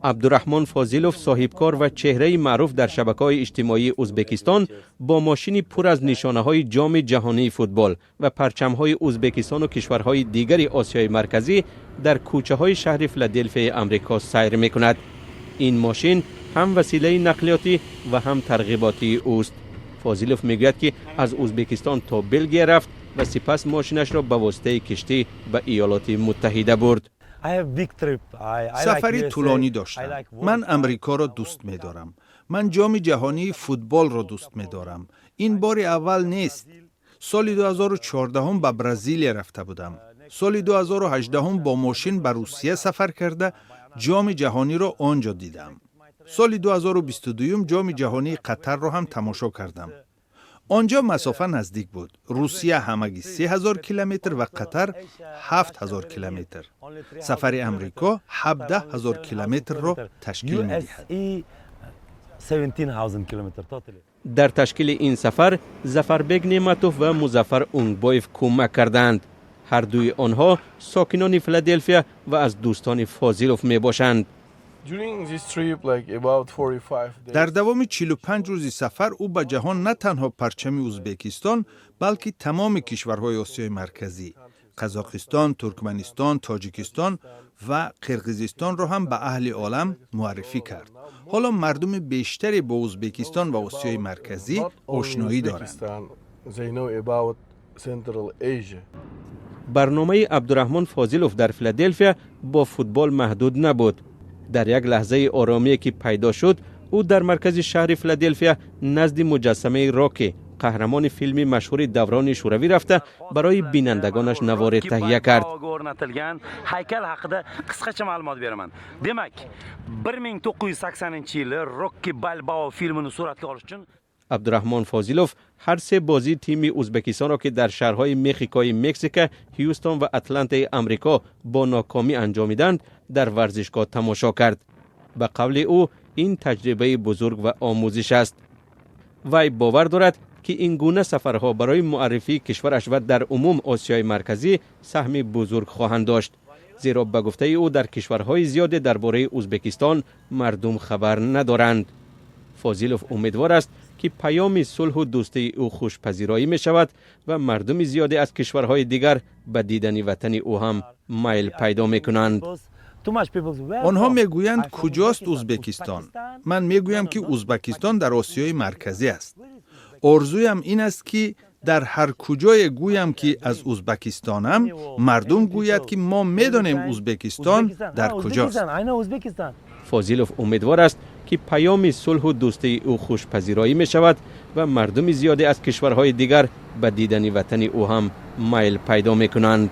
عبدالرحمن فاضلوف صاحبکار و چهره معروف در شبکه‌های اجتماعی ازبکستان با ماشینی پر از نشانه‌های جام جهانی فوتبال و پرچم‌های ازبکستان و کشورهای دیگر آسیای مرکزی در کوچه‌های شهر فیلادلفیا آمریکا سیر می‌کند. این ماشین هم وسیله نقلیاتی و هم ترغیباتی اوست. فاضلوف میگوید که از ازبکستان تا بلژیم رفت و سپس ماشینش را به واسطه کشتی به ایالات متحده برد. سفری طولانی داشتم. من امریکا را دوست می دارم. من جام جهانی فوتبال را دوست می دارم. این بار اول نیست. سال 2014 به برزیل رفته بودم. سال 2018 با ماشین به روسیه سفر کرده جام جهانی را آنجا دیدم. سال 2022 جام جهانی قطر را هم تماشا کردم. آنجا مسافه نزدیک بود. روسیه همگی 3000 کیلومتر و قطر 7000 کیلومتر. سفر امریکا 17000 کیلومتر را تشکیل می‌دهد. در تشکیل این سفر ظفربک نعمتوف و مظفر اونگبایف کمک کردند. هر دوی آنها ساکنان فیلادلفیا و از دوستان فاضلوف می باشند. در دوام 45 روزی سفر او به جهان نه تنها پرچم ازبکستان بلکه تمام کشورهای آسیای مرکزی، قزاقستان، ترکمنستان، تاجیکستان و قرقیزستان را هم به اهل عالم معرفی کرد. حالا مردم بیشتری با ازبکستان و آسیای مرکزی آشنایی دارند. برنامه عبدالرحمن فاضلوف در فیلادلفیا با فوتبال محدود نبود. در یک لحظه آرامی که پیدا شد، او در مرکز شهر فیلادلفیا نزد مجسمه راکی، قهرمان فیلم مشهور دوران شوروی رفته برای بینندگانش نوار تهیه کرد. haykal haqida qisqacha ma'lumot beraman. Demak, 1980-yili Rocky Balboa filmini suratga olish uchun عبدالرحمن فاضلوف هر سه بازی تیم ازبکستان را که در شهرهای مکزیکوی مکزیک، هیوستن و اتلانتا آمریکا با ناکامی انجامیدند در ورزشگاه تماشا کرد. به قول او این تجربه بزرگ و آموزش است. وی باور دارد که این گونه سفرها برای معرفی کشورش و در عموم آسیای مرکزی سهم بزرگ خواهند داشت، زیرا به گفته او در کشورهای زیاد درباره ازبکستان مردم خبر ندارند. فاضلوف امیدوار است که پیام صلح و دوستی او خوشپذیرایی می شود و مردم زیادی از کشورهای دیگر به دیدن وطن او هم میل پیدا می کنند. آنها میگویند کجاست ازبکستان؟ من میگویم که ازبکستان در آسیای مرکزی است. آرزویم این است که در هر کجای گویم که از ازبکستانم، مردم گوید که ما میدانیم ازبکستان در کجاست. فاضلوف امیدوار است که پیام صلح و دوستی او خوشپذیرایی می شود و مردم زیادی از کشورهای دیگر به دیدن وطن او هم میل پیدا می کنند.